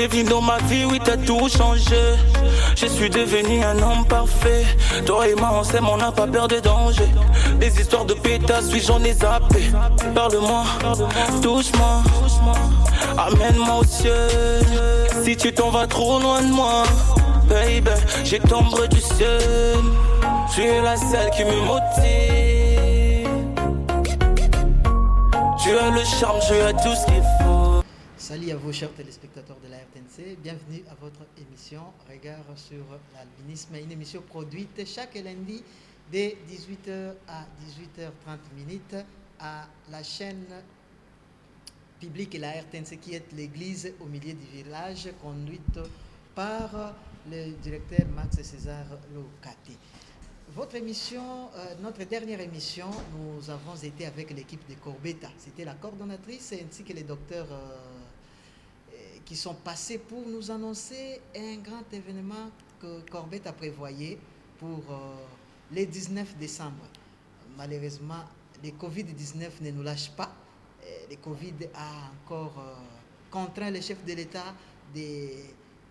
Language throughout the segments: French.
venu dans ma vie, oui t'as tout changé. Je suis devenu un homme parfait. Toi et moi on s'aime, on n'a pas peur des dangers. Des histoires de pétasses, oui j'en ai zappé. Parle-moi, touche-moi, amène-moi au ciel. Si tu t'en vas trop loin de moi, baby, j'ai tombe du ciel. Tu es la seule qui me motive. Tu as le charme, tu as tout ce qu'il faut. Salut à vous chers téléspectateurs de la RTNC, bienvenue à votre émission Regard sur l'albinisme, une émission produite chaque lundi de 18h à 18h30 à la chaîne publique la RTNC qui est l'église au milieu du village, conduite par le directeur Max César Locati. Votre émission, notre dernière émission, nous avons été avec l'équipe de Corbetta. C'était la coordonnatrice ainsi que les docteurs qui sont passés pour nous annoncer un grand événement que Corbetta prévoyait pour le 19 décembre. Malheureusement, le Covid-19 ne nous lâche pas. Le Covid a encore contraint le chef de l'État de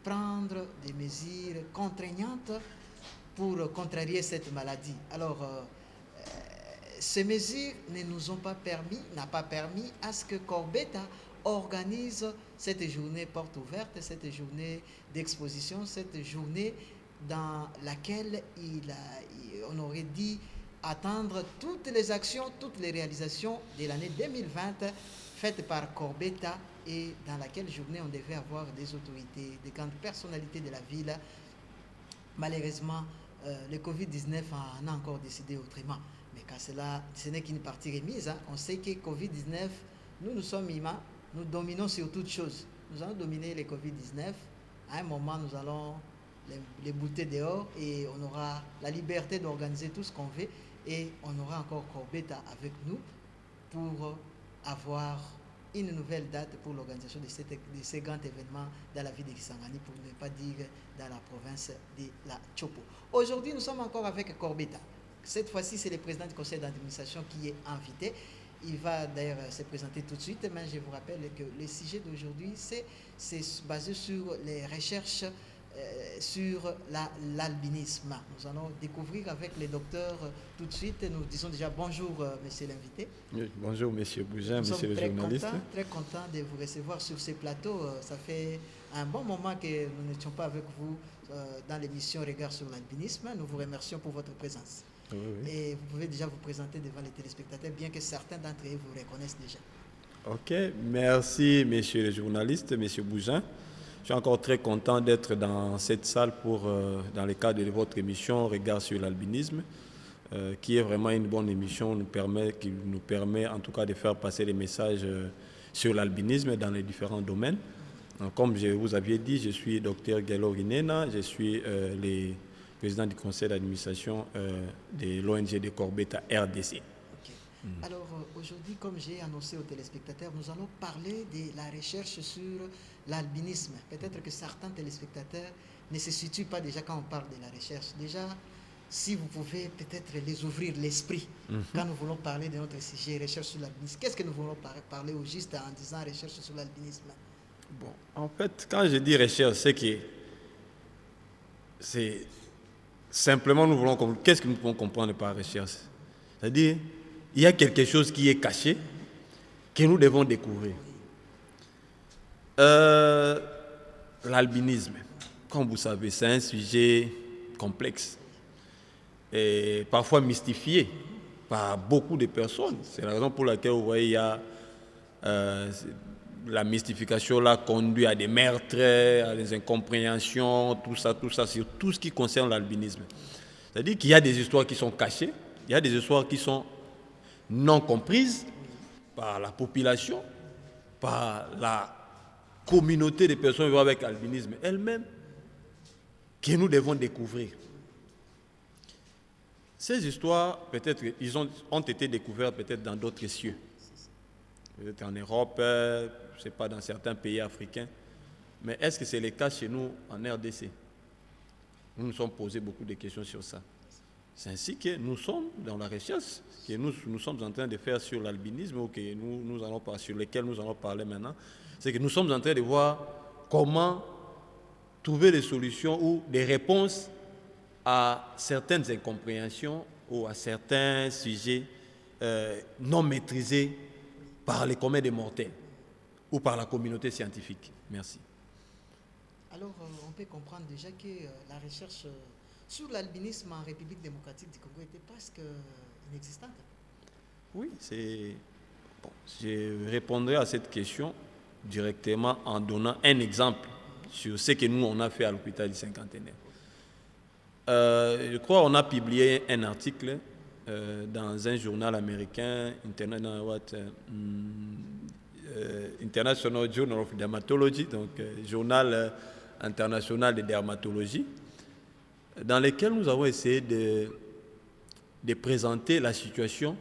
prendre des mesures contraignantes pour contrarier cette maladie. Alors, ces mesures ne nous ont pas permis, n'a pas permis à ce que Corbetta organise cette journée porte ouverte, cette journée d'exposition, cette journée dans laquelle on aurait dit attendre toutes les actions, toutes les réalisations de l'année 2020 faites par Corbetta et dans laquelle journée on devait avoir des autorités, des grandes personnalités de la ville. Malheureusement, le Covid-19 en a encore décidé autrement. Mais quand cela, ce n'est qu'une partie remise. On sait que Covid-19, nous sommes humains, nous dominons sur toutes choses. Nous allons dominer le Covid-19. À un moment, nous allons les bouter dehors et on aura la liberté d'organiser tout ce qu'on veut. Et on aura encore Corbetta avec nous pour avoir une nouvelle date pour l'organisation de ces grands événements dans la ville de Kisangani, pour ne pas dire dans la province de la Chopo. Aujourd'hui, nous sommes encore avec Corbetta. Cette fois-ci, c'est le président du conseil d'administration qui est invité. Il va d'ailleurs se présenter tout de suite, mais je vous rappelle que le sujet d'aujourd'hui, c'est basé sur les recherches sur l'albinisme. Nous allons découvrir avec les docteurs tout de suite. Nous disons déjà bonjour, monsieur l'invité. Oui, bonjour, monsieur Bougin, monsieur le journaliste. Nous sommes très contents de vous recevoir sur ces plateaux. Ça fait un bon moment que nous n'étions pas avec vous dans l'émission Regard sur l'albinisme. Nous vous remercions pour votre présence. Oui, oui. Et vous pouvez déjà vous présenter devant les téléspectateurs, bien que certains d'entre eux vous reconnaissent déjà. Ok, merci, monsieur le journaliste, monsieur Bougin. Je suis encore très content d'être dans cette salle dans le cadre de votre émission Regard sur l'albinisme, qui est vraiment une bonne émission qui nous permet en tout cas de faire passer les messages sur l'albinisme dans les différents domaines. Donc, comme je vous avais dit, je suis docteur Gelo Rinena, je suis le président du conseil d'administration de l'ONG de Corbetta RDC. Alors aujourd'hui, comme j'ai annoncé aux téléspectateurs, nous allons parler de la recherche sur l'albinisme. Peut-être que certains téléspectateurs ne se situent pas déjà quand on parle de la recherche. Déjà, si vous pouvez peut-être les ouvrir l'esprit quand nous voulons parler de notre sujet recherche sur l'albinisme. Qu'est-ce que nous voulons parler au juste en disant recherche sur l'albinisme? Bon, en fait, quand je dis recherche, c'est simplement qu'est-ce que nous pouvons comprendre par recherche? C'est-à-dire, il y a quelque chose qui est caché, que nous devons découvrir. L'albinisme, comme vous savez, c'est un sujet complexe et parfois mystifié par beaucoup de personnes. C'est la raison pour laquelle vous voyez, il y a la mystification là conduit à des meurtres, à des incompréhensions, tout ça, sur tout ce qui concerne l'albinisme. C'est-à-dire qu'il y a des histoires qui sont cachées, il y a des histoires qui sont non comprises par la population, par la communauté de personnes vivant avec l'albinisme elle-même, que nous devons découvrir. Ces histoires, peut-être, ont été découvertes peut-être dans d'autres cieux. Peut-être en Europe, je ne sais pas, dans certains pays africains. Mais est-ce que c'est le cas chez nous en RDC? Nous nous sommes posé beaucoup de questions sur ça. C'est ainsi que nous sommes dans la recherche que nous sommes en train de faire sur l'albinisme ou que sur lequel nous allons parler maintenant. C'est que nous sommes en train de voir comment trouver des solutions ou des réponses à certaines incompréhensions ou à certains sujets non maîtrisés par les communs des mortels ou par la communauté scientifique. Merci. Alors, on peut comprendre déjà que la recherche sur l'albinisme en République démocratique du Congo était presque inexistante. Oui, bon, je répondrai à cette question directement en donnant un exemple sur ce que nous, on a fait à l'hôpital du Cinquantenaire. Je crois qu'on a publié un article dans un journal américain, International Journal of Dermatology, donc journal international de dermatologie, dans lequel nous avons essayé de présenter la situation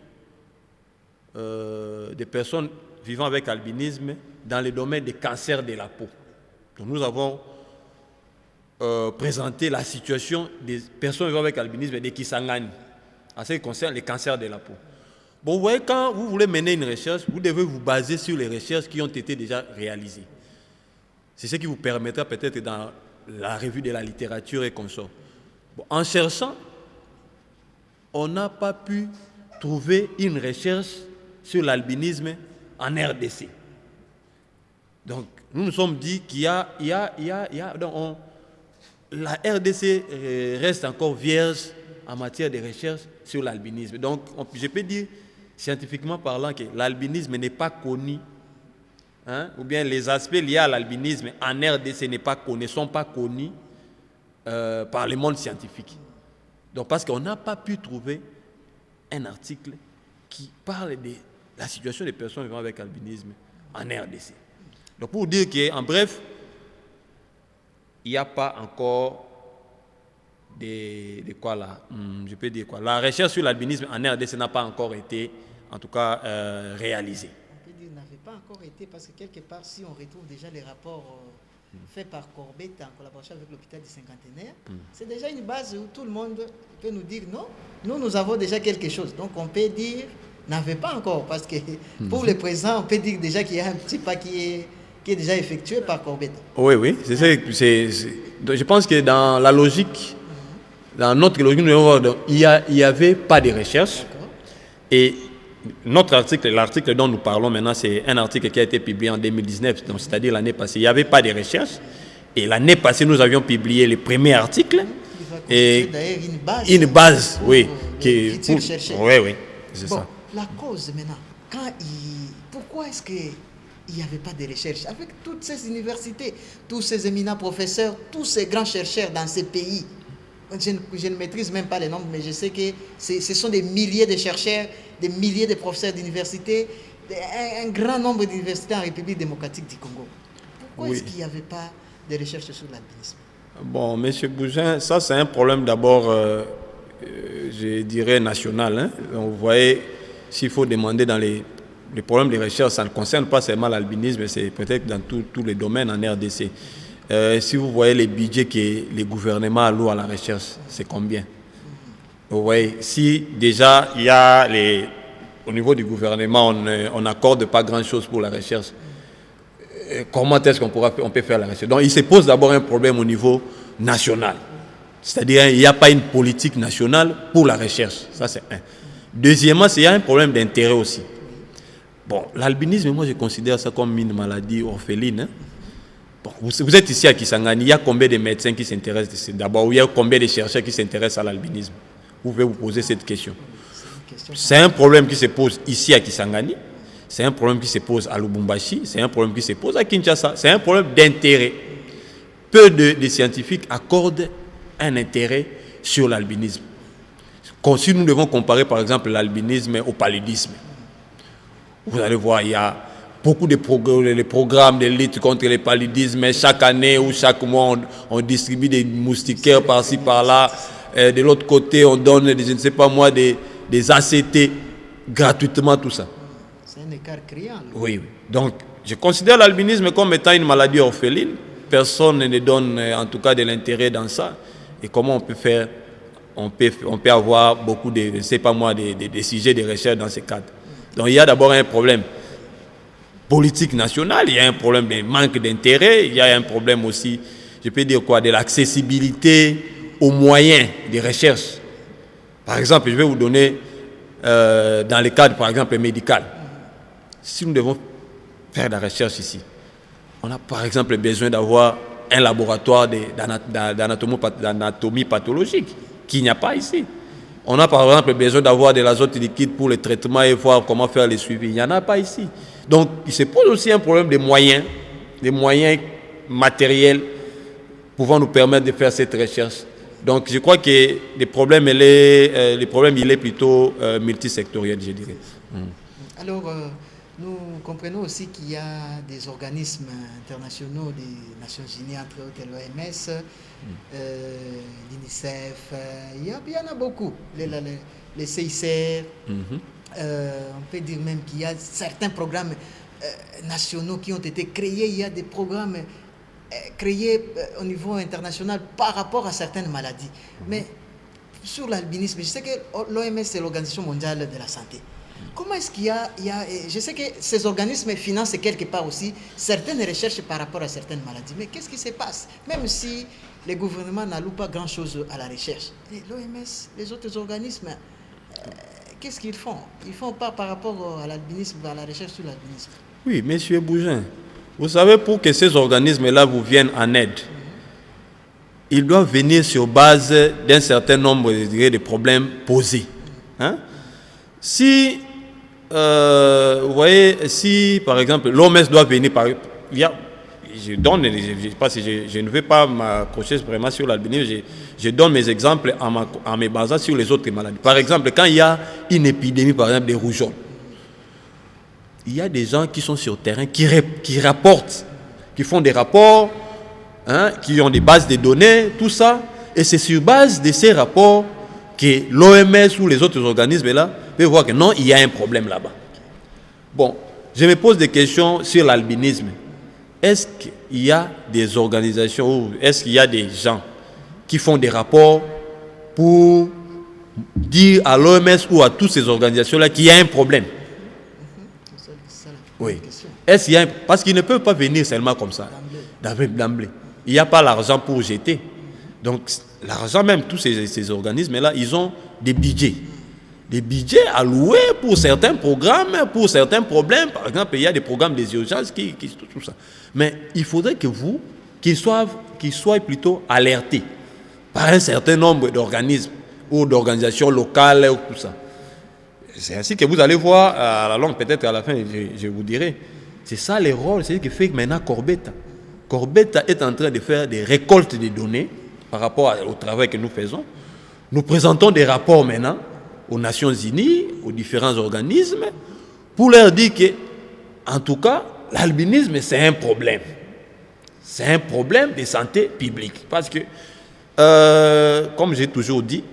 des personnes vivant avec albinisme dans le domaine des cancers de la peau. Donc nous avons présenté la situation des personnes vivant avec albinisme de Kisangani, en ce qui concerne les cancers de la peau. Bon, vous voyez, quand vous voulez mener une recherche, vous devez vous baser sur les recherches qui ont été déjà réalisées. C'est ce qui vous permettra peut-être dans la revue de la littérature et consorts. Bon, en cherchant, on n'a pas pu trouver une recherche sur l'albinisme en RDC. Donc, nous nous sommes dit qu'il y a la RDC reste encore vierge en matière de recherche sur l'albinisme. Donc, je peux dire, scientifiquement parlant, que l'albinisme n'est pas connu, ou bien les aspects liés à l'albinisme en RDC ne sont pas connus par le monde scientifique. Donc, parce qu'on n'a pas pu trouver un article qui parle de la situation des personnes vivant avec albinisme en RDC. Donc, pour dire qu'en bref, il n'y a pas encore de quoi là, je peux dire quoi. La recherche sur l'albinisme en RDC n'a pas encore été, en tout cas, réalisée. On peut dire n'avait pas encore été parce que quelque part, si on retrouve déjà les rapports faits par Corbett en collaboration avec l'hôpital du Cinquantenaire, c'est déjà une base où tout le monde peut nous dire non, nous avons déjà quelque chose. Donc on peut dire n'avait pas encore parce que pour le présent, on peut dire déjà qu'il y a un petit pas qui est déjà effectué par Corbett. Oui, je pense que dans la logique, dans notre logique, il n'y avait pas de recherche. Et notre article, l'article dont nous parlons maintenant, c'est un article qui a été publié en 2019, donc c'est-à-dire l'année passée. Il n'y avait pas de recherche. Et l'année passée, nous avions publié le premier article. Et d'ailleurs une base, oui. Oui, c'est bon, ça. La cause maintenant, pourquoi est-ce qu'il n'y avait pas de recherche avec toutes ces universités, tous ces éminents professeurs, tous ces grands chercheurs dans ces pays? Je ne maîtrise même pas les nombres, mais je sais que ce sont des milliers de chercheurs, des milliers de professeurs d'université, un grand nombre d'universités en République démocratique du Congo. Pourquoi est-ce qu'il n'y avait pas de recherche sur l'albinisme? Bon, M. Bougin, ça c'est un problème d'abord, je dirais, national. Donc, vous voyez, s'il faut demander dans les problèmes de recherche, ça ne concerne pas seulement l'albinisme, c'est peut-être dans tous les domaines en RDC. Si vous voyez les budgets que les gouvernements allouent à la recherche, c'est combien? Vous voyez, si déjà il y a au niveau du gouvernement, on n'accorde pas grand-chose pour la recherche, comment est-ce qu'on peut faire la recherche? Donc il se pose d'abord un problème au niveau national. C'est-à-dire il n'y a pas une politique nationale pour la recherche. Ça c'est un. Deuxièmement, il y a un problème d'intérêt aussi. Bon, l'albinisme, moi je considère ça comme une maladie orpheline. Bon, vous êtes ici à Kisangani, il y a combien de médecins qui s'intéressent d'abord, il y a combien de chercheurs qui s'intéressent à l'albinisme? Vous pouvez vous poser cette question. C'est un problème qui se pose ici à Kisangani, c'est un problème qui se pose à Lubumbashi, c'est un problème qui se pose à Kinshasa, c'est un problème d'intérêt. Peu de scientifiques accordent un intérêt sur l'albinisme. Si nous devons comparer par exemple l'albinisme au paludisme, vous allez voir, il y a beaucoup de programmes de lutte contre le paludisme. Chaque année ou chaque mois, on distribue des moustiquaires par-ci, par-là. De l'autre côté, on donne, je ne sais pas moi, des ACT gratuitement, tout ça. C'est un écart criant. Oui. Donc, je considère l'albinisme comme étant une maladie orpheline. Personne ne donne en tout cas de l'intérêt dans ça. Et comment on peut faire? On peut avoir beaucoup de, je ne sais pas moi, des sujets de recherche dans ce cadre. Donc, il y a d'abord un problème politique nationale, il y a un problème de manque d'intérêt, il y a un problème aussi, je peux dire quoi, de l'accessibilité aux moyens de recherche. Par exemple, je vais vous donner, dans le cadre, par exemple, médical, si nous devons faire de la recherche ici, on a par exemple besoin d'avoir un laboratoire d'anatomie pathologique qu'il n'y a pas ici. On a par exemple besoin d'avoir de l'azote liquide pour le traitement et voir comment faire les suivis. Il n'y en a pas ici. Donc, il se pose aussi un problème de moyens matériels pouvant nous permettre de faire cette recherche. Donc, je crois que le problème, il est plutôt multisectoriel, je dirais. Alors, nous comprenons aussi qu'il y a des organismes internationaux des Nations Unies, entre autres l'OMS, l'UNICEF, il y en a beaucoup, les CICR. On peut dire même qu'il y a certains programmes nationaux qui ont été créés. Il y a des programmes créés au niveau international par rapport à certaines maladies. Mais sur l'albinisme, je sais que l'OMS, c'est l'Organisation mondiale de la santé. Comment est-ce qu'il y a, je sais que ces organismes financent quelque part aussi certaines recherches par rapport à certaines maladies, mais qu'est-ce qui se passe? Même si les gouvernements n'allouent pas grand-chose à la recherche, l'OMS, les autres organismes, qu'est-ce qu'ils font? Ils font pas par rapport à l'albinisme, à la recherche sur l'albinisme. Oui, monsieur Bougin, vous savez, pour que ces organismes-là vous viennent en aide, ils doivent venir sur base d'un certain nombre de problèmes posés. Hein? Si, vous voyez, si par exemple l'OMS doit venir par... je ne vais pas m'accrocher vraiment sur l'albinisme, je donne mes exemples en me basant sur les autres maladies. Par exemple, quand il y a une épidémie, par exemple, des rougeoles, il y a des gens qui sont sur le terrain, qui rapportent, qui font des rapports, hein, qui ont des bases de données, tout ça, et c'est sur base de ces rapports que l'OMS ou les autres organismes là peuvent voir que non, il y a un problème là-bas. Bon, je me pose des questions sur l'albinisme. Est-ce qu'il y a des organisations ou est-ce qu'il y a des gens qui font des rapports pour dire à l'OMS ou à toutes ces organisations-là qu'il y a un problème? Oui. Est-ce qu'il y a parce qu'ils ne peuvent pas venir seulement comme ça, d'emblée. Il n'y a pas l'argent pour jeter. Donc, l'argent même, tous ces organismes-là, ils ont des budgets. Des budgets alloués pour certains programmes, pour certains problèmes. Par exemple, il y a des programmes des urgences tout ça. Mais il faudrait que qu'ils soient plutôt alertés par un certain nombre d'organismes ou d'organisations locales ou tout ça. C'est ainsi que vous allez voir à la longue, peut-être à la fin, je vous dirai. C'est ça le rôle, c'est ce qui fait que maintenant Corbetta. Corbetta est en train de faire des récoltes de données par rapport au travail que nous faisons. Nous présentons des rapports maintenant aux Nations Unies, aux différents organismes, pour leur dire que, en tout cas, l'albinisme, c'est un problème. C'est un problème de santé publique. Parce que, comme j'ai toujours dit,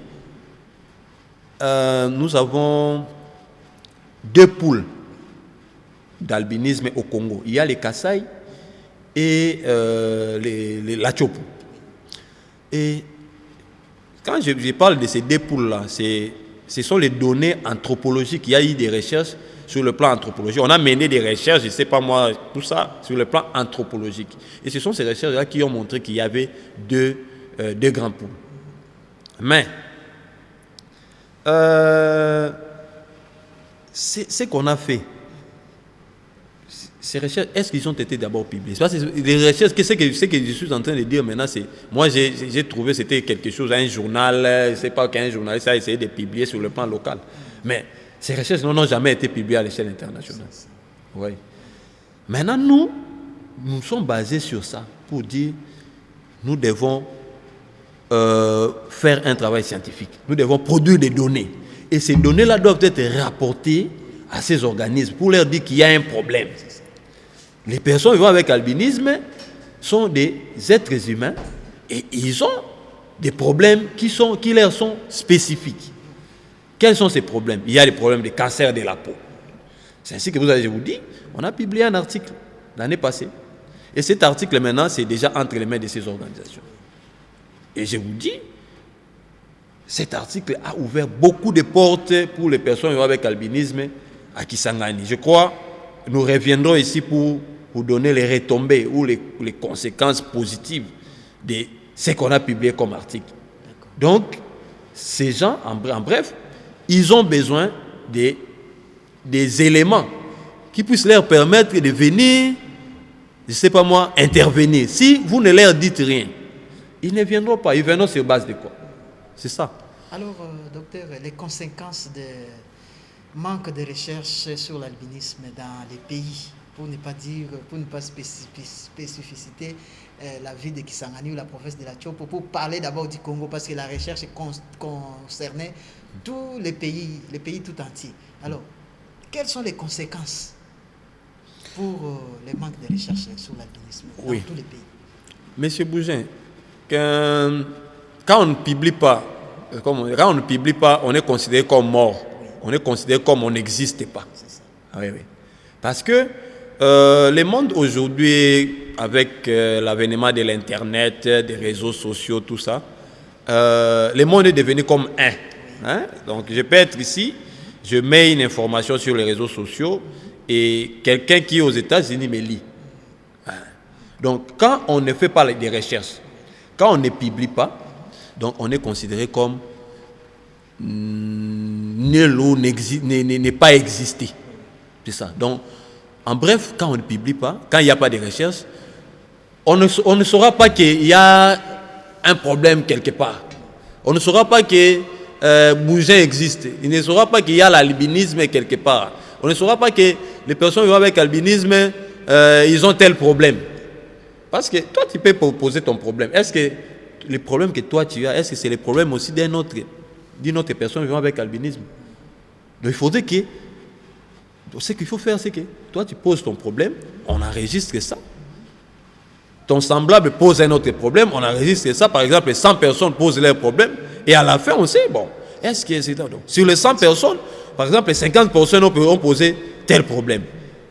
nous avons 2 pôles d'albinisme au Congo. Il y a les Kasaï et les Lachopo. Et quand je parle de ces 2 pôles-là, ce sont les données anthropologiques. Il y a eu des recherches sur le plan anthropologique. On a mené des recherches, je ne sais pas moi, tout ça, sur le plan anthropologique. Et ce sont ces recherches-là qui ont montré qu'il y avait deux grands pôles. Mais, ce qu'on a fait, ces recherches, est-ce qu'ils ont été d'abord publiées? Parce que les recherches, ce que je suis en train de dire maintenant, c'est... Moi, j'ai trouvé que c'était quelque chose, un journal, je ne sais pas qu'un journaliste a essayé de publier sur le plan local. Mais ces recherches n'ont jamais été publiées à l'échelle internationale. Oui. Maintenant, nous sommes basés sur ça pour dire nous devons faire un travail scientifique. Nous devons produire des données. Et ces données-là doivent être rapportées à ces organismes pour leur dire qu'il y a un problème. Les personnes vivant avec albinisme sont des êtres humains et ils ont des problèmes qui leur sont spécifiques. Quels sont ces problèmes? Il y a des problèmes de cancer de la peau. C'est ainsi que je vous dis, on a publié un article l'année passée. Et cet article maintenant, c'est déjà entre les mains de ces organisations. Et je vous dis, cet article a ouvert beaucoup de portes pour les personnes vivant avec albinisme à Kisangani. Je crois nous reviendrons ici pour donner les retombées ou les conséquences positives de ce qu'on a publié comme article. Donc, ces gens, en bref, ils ont besoin des éléments qui puissent leur permettre de venir, je ne sais pas moi, intervenir. Si vous ne leur dites rien, ils ne viendront pas. Ils viendront sur base de quoi? C'est ça. Alors, docteur, les conséquences de manque de recherche sur l'albinisme dans les pays, pour ne pas spécificiter la ville de Kisangani ou la province de la Tchopo, pour parler d'abord du Congo, parce que la recherche concernait tous les pays tout entiers. Alors, quelles sont les conséquences pour les manques de recherche sur l'albinisme dans tous les pays? Monsieur Bougin, quand on ne publie pas, on est considéré comme mort. Oui. On est considéré comme on n'existe pas. C'est ça. Oui. Parce que le monde aujourd'hui, avec l'avènement de l'Internet, des réseaux sociaux, tout ça, le monde est devenu comme un. Hein? Donc, je peux être ici, je mets une information sur les réseaux sociaux et quelqu'un qui est aux États-Unis me lit. Donc, quand on ne fait pas des recherches, quand on ne publie pas, donc on est considéré comme nul ou n'est pas existé. C'est ça. Donc, en bref, quand on ne publie pas, quand il n'y a pas de recherche, on ne saura pas qu'il y a un problème quelque part. On ne saura pas que Bougin existe. Il ne saura pas qu'il y a l'albinisme quelque part. On ne saura pas que les personnes vivant avec l'albinisme, ils ont tel problème. Parce que toi, tu peux poser ton problème. Est-ce que les problèmes que toi tu as, est-ce que c'est les problèmes aussi d'une autre personne vivant avec l'albinisme? Donc il faudrait que... Ce qu'il faut faire, c'est que toi, tu poses ton problème, on enregistre ça. Ton semblable pose un autre problème, on enregistre ça. Par exemple, 100 personnes posent leur problème, et à la fin, on sait, bon, est-ce que c'est... Donc, sur les 100 personnes, par exemple, 50 personnes ont posé tel problème.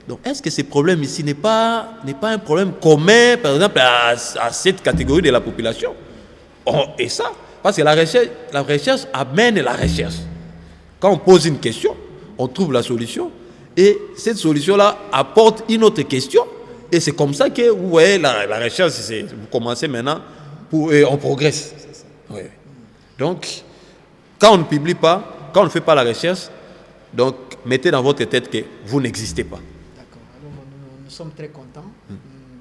Donc, est-ce que ce problème ici n'est pas un problème commun, par exemple, à cette catégorie de la population? Et ça, parce que la recherche amène la recherche. Quand on pose une question, on trouve la solution. Et cette solution-là apporte une autre question. Et c'est comme ça que vous voyez la recherche, vous commencez maintenant, on progresse. Oui. Donc, quand on ne publie pas, quand on ne fait pas la recherche, donc mettez dans votre tête que vous n'existez pas. D'accord. Alors, nous sommes très contents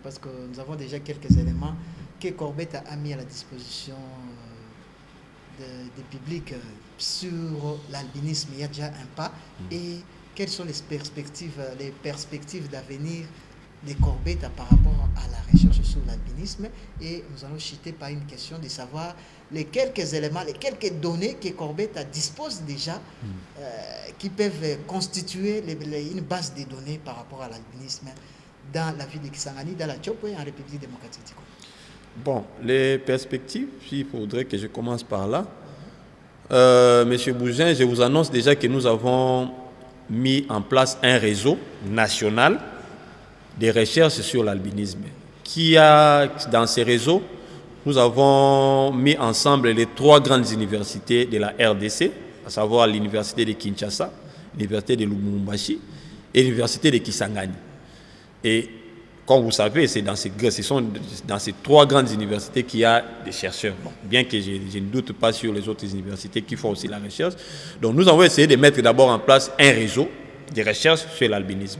parce que nous avons déjà quelques éléments que Corbett a mis à la disposition du public sur l'albinisme. Il y a déjà un pas. Et quelles sont les perspectives d'avenir de Corbett par rapport à la recherche sur l'albinisme? Et nous allons chuter par une question de savoir les quelques éléments, les quelques données que Corbett dispose déjà qui peuvent constituer une base de données par rapport à l'albinisme dans la ville de Kisangani, dans la Tchopo et en République démocratique du Congo. Bon, les perspectives, il faudrait que je commence par là. Monsieur Bougin, je vous annonce déjà que nous avons mis en place un réseau national de recherche sur l'albinisme. Dans ces réseaux, nous avons mis ensemble les 3 grandes universités de la RDC, à savoir l'université de Kinshasa, l'université de Lubumbashi et l'université de Kisangani. Et comme vous savez, ce sont dans ces 3 grandes universités qu'il y a des chercheurs. Bon, bien que je ne doute pas sur les autres universités qui font aussi la recherche. Donc nous avons essayé de mettre d'abord en place un réseau de recherche sur l'albinisme.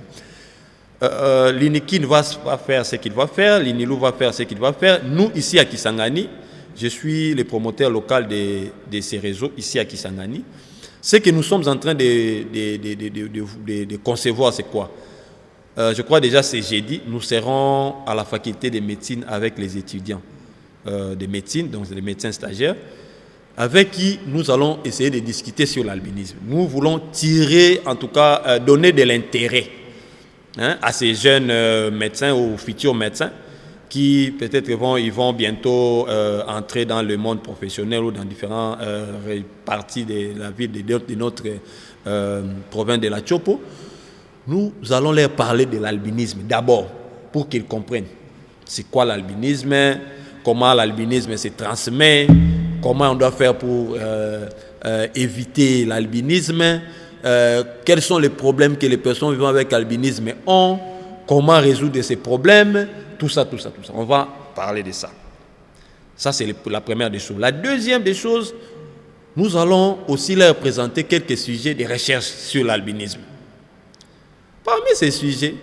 L'INIKIN va faire ce qu'il va faire, l'INILU va faire ce qu'il va faire. Nous, ici à Kisangani, je suis le promoteur local de ces réseaux ici à Kisangani. Ce que nous sommes en train de concevoir, c'est quoi? Je crois déjà c'est jeudi, nous serons à la faculté de médecine avec les étudiants de médecine, donc les médecins stagiaires, avec qui nous allons essayer de discuter sur l'albinisme. Nous voulons tirer, en tout cas, donner de l'intérêt à ces jeunes médecins ou futurs médecins qui peut-être ils vont bientôt entrer dans le monde professionnel ou dans différentes parties de la ville de notre province de la Tchopo. Nous allons leur parler de l'albinisme d'abord pour qu'ils comprennent c'est quoi l'albinisme, comment l'albinisme se transmet, comment on doit faire pour éviter l'albinisme, quels sont les problèmes que les personnes vivant avec albinisme ont, comment résoudre ces problèmes, tout ça. On va parler de ça. Ça, c'est la première des choses. La deuxième des choses, nous allons aussi leur présenter quelques sujets de recherche sur l'albinisme. Parmi ces sujets,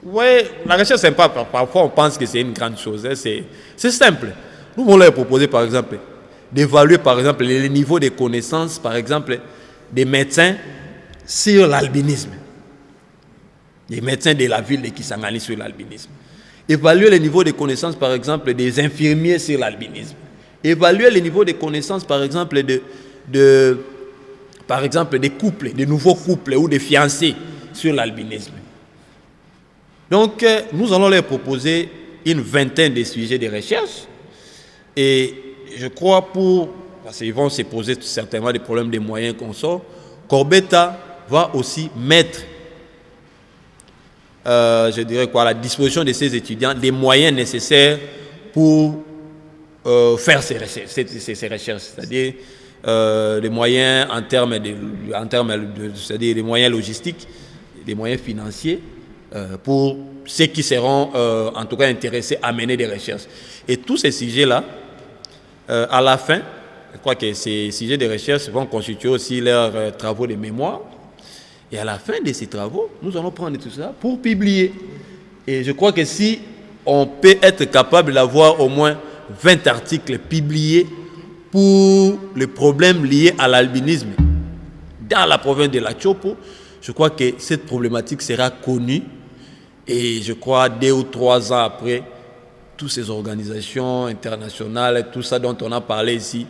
la recherche, c'est pas, parfois on pense que c'est une grande chose. Hein, c'est simple. Nous voulons leur proposer, par exemple, d'évaluer, par exemple, les niveaux de connaissances, par exemple, des médecins sur l'albinisme. Les médecins de la ville de Kisangani sur l'albinisme. Évaluer les niveaux de connaissances, par exemple, des infirmiers sur l'albinisme. Évaluer les niveaux de connaissances, par exemple, par exemple, des couples, des nouveaux couples ou des fiancés sur l'albinisme. Donc, nous allons leur proposer une vingtaine de sujets de recherche. Et je crois parce qu'ils vont se poser certainement des problèmes de moyens qu'on sort, Corbetta va aussi mettre, je dirais à la disposition de ses étudiants, des moyens nécessaires pour faire ces recherches, c'est-à-dire des moyens en termes c'est-à-dire des moyens logistiques, des moyens financiers, pour ceux qui seront en tout cas intéressés à mener des recherches. Et tous ces sujets-là, à la fin, je crois que ces sujets de recherche vont constituer aussi leurs travaux de mémoire. Et à la fin de ces travaux, nous allons prendre tout ça pour publier. Et je crois que si on peut être capable d'avoir au moins 20 articles publiés pour les problèmes liés à l'albinisme dans la province de la Chopo, je crois que cette problématique sera connue. Et je crois 2 ou 3 ans après, toutes ces organisations internationales, tout ça dont on a parlé ici,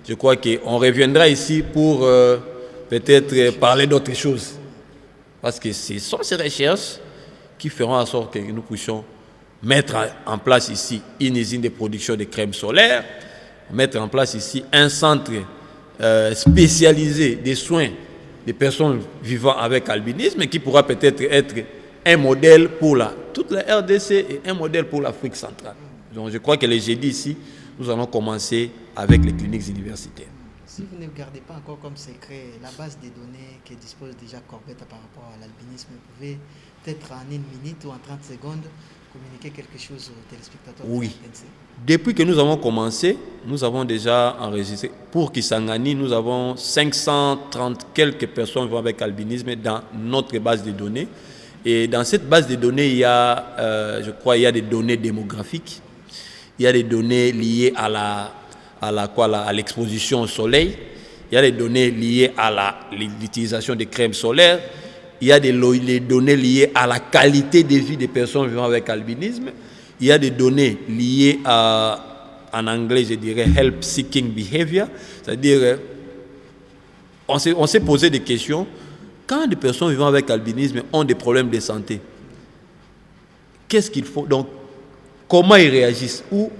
je crois qu'on reviendra ici pour peut-être parler d'autres choses. Parce que ce sont ces recherches qui feront en sorte que nous puissions mettre en place ici une usine de production de crème solaire, mettre en place ici un centre spécialisé des soins des personnes vivant avec albinisme qui pourra peut-être être un modèle pour toute la RDC et un modèle pour l'Afrique centrale. Donc je crois que les jeudis ici, nous allons commencer avec les cliniques universitaires. Si vous ne gardez pas encore comme secret la base des données que dispose déjà Corbetta par rapport à l'albinisme, vous pouvez peut-être en 1 minute ou en 30 secondes communiquer quelque chose aux téléspectateurs. Oui. Depuis que nous avons commencé, nous avons déjà enregistré. Pour Kisangani, nous avons 530 quelques personnes vivant avec albinisme dans notre base de données. Et dans cette base de données, il y a, je crois, il y a des données démographiques, il y a des données liées à l'exposition au soleil, il y a des données liées à l'utilisation des crèmes solaires, il y a des données liées à la qualité de vie des personnes vivant avec albinisme, il y a des données liées en anglais, je dirais, help seeking behavior, c'est-à-dire, on s'est posé des questions. Quand des personnes vivant avec albinisme ont des problèmes de santé, qu'est-ce qu'il faut? Donc, comment ils réagissent? Où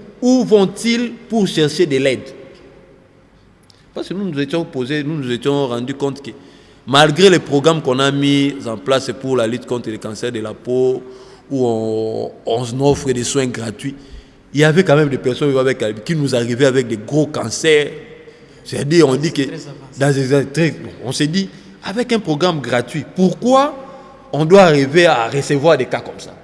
vont-ils pour chercher de l'aide? Parce que nous nous étions rendus compte que malgré les programmes qu'on a mis en place pour la lutte contre le cancer de la peau, où on offre des soins gratuits, il y avait quand même des personnes vivant avec albinisme qui nous arrivaient avec des gros cancers. C'est-à-dire, on dit que on s'est dit, avec un programme gratuit, pourquoi on doit arriver à recevoir des cas comme ça?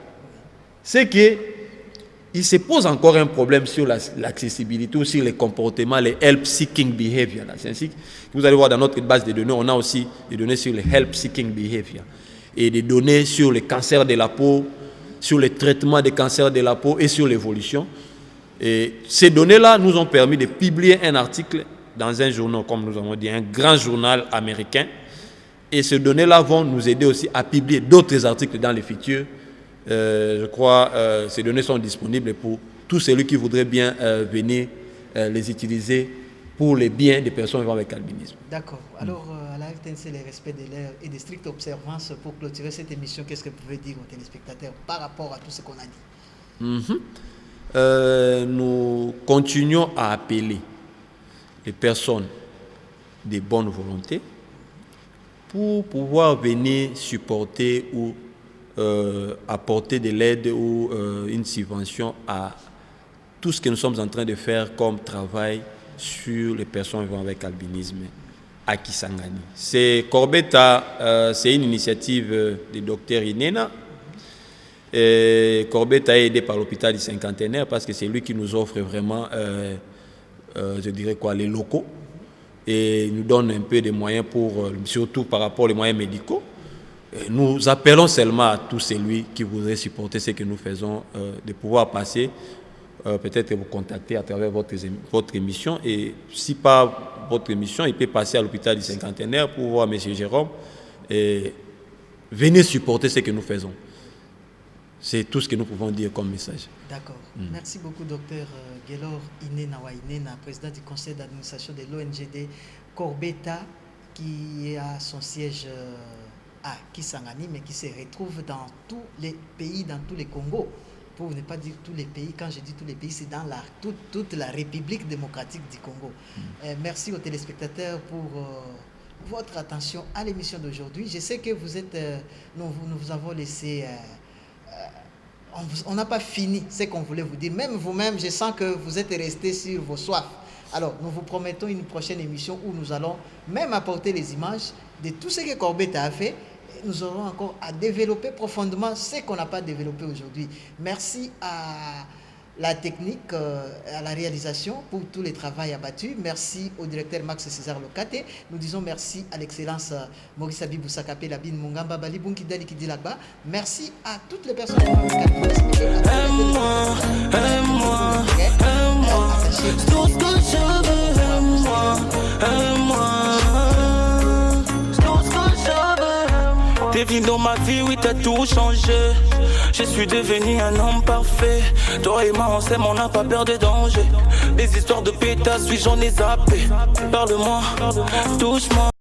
C'est qu'il se pose encore un problème sur l'accessibilité ou sur les comportements, les help-seeking behavior. C'est ainsi que vous allez voir dans notre base de données, on a aussi des données sur les help-seeking behavior et des données sur les cancers de la peau, sur les traitements des cancers de la peau et sur l'évolution. Et ces données-là nous ont permis de publier un article dans un journal, comme nous avons dit, un grand journal américain. Et ces données-là vont nous aider aussi à publier d'autres articles dans les futurs. Je crois que ces données sont disponibles pour tous ceux qui voudraient bien venir les utiliser pour les biens des personnes vivant avec albinisme. D'accord. Alors, à la FTNC, les respects des règles et des strictes observances pour clôturer cette émission, qu'est-ce que vous pouvez dire aux téléspectateurs par rapport à tout ce qu'on a dit? Nous continuons à appeler les personnes de bonne volonté pour pouvoir venir supporter ou apporter de l'aide ou une subvention à tout ce que nous sommes en train de faire comme travail sur les personnes vivant avec albinisme à Kisangani. C'est Corbetta, c'est une initiative du docteur Inena. Et Corbetta est aidé par l'hôpital du Cinquantenaire parce que c'est lui qui nous offre vraiment, je dirais quoi, les locaux et nous donne un peu de moyens pour, surtout par rapport aux moyens médicaux. Et nous appelons seulement à tous celui qui voudrait supporter ce que nous faisons, de pouvoir passer, peut-être vous contacter à travers votre émission. Et si pas votre émission, il peut passer à l'hôpital du Cinquantenaire pour voir M. Jérôme et venez supporter ce que nous faisons. C'est tout ce que nous pouvons dire comme message. D'accord. Merci beaucoup, docteur Guélor Inena Wainena, président du conseil d'administration de l'ONGD Corbetta, qui a son siège à Kisangani, mais qui se retrouve dans tous les pays, dans tous les Congos. Pour ne pas dire tous les pays, quand je dis tous les pays, c'est dans toute la République démocratique du Congo. Merci aux téléspectateurs pour votre attention à l'émission d'aujourd'hui. Je sais que vous êtes, nous vous avons laissé... on n'a pas fini ce qu'on voulait vous dire. Même vous-même, je sens que vous êtes restés sur vos soifs. Alors, nous vous promettons une prochaine émission où nous allons même apporter les images de tout ce que Corbetta a fait. Nous aurons encore à développer profondément ce qu'on n'a pas développé aujourd'hui. Merci à la technique, à la réalisation pour tout le travail abattu. Merci au directeur Max César Lokate. Nous disons merci à l'excellence Maurice Abibou Sakapé, Labine Mungamba, Bali Bunkidali qui dit là-bas. Merci à toutes les personnes qui ont participé. Aime-moi, aime-moi, aime-moi. Tout ce que je veux, aime-moi, aime-moi. Tout ce que je veux. T'es venu dans ma vie, oui, t'as tout changé. Je suis devenu un homme parfait. Toi et moi, on s'aime, on n'a pas peur des dangers. Les histoires de pétasses, oui, j'en ai zappé. Parle-moi, touche-moi.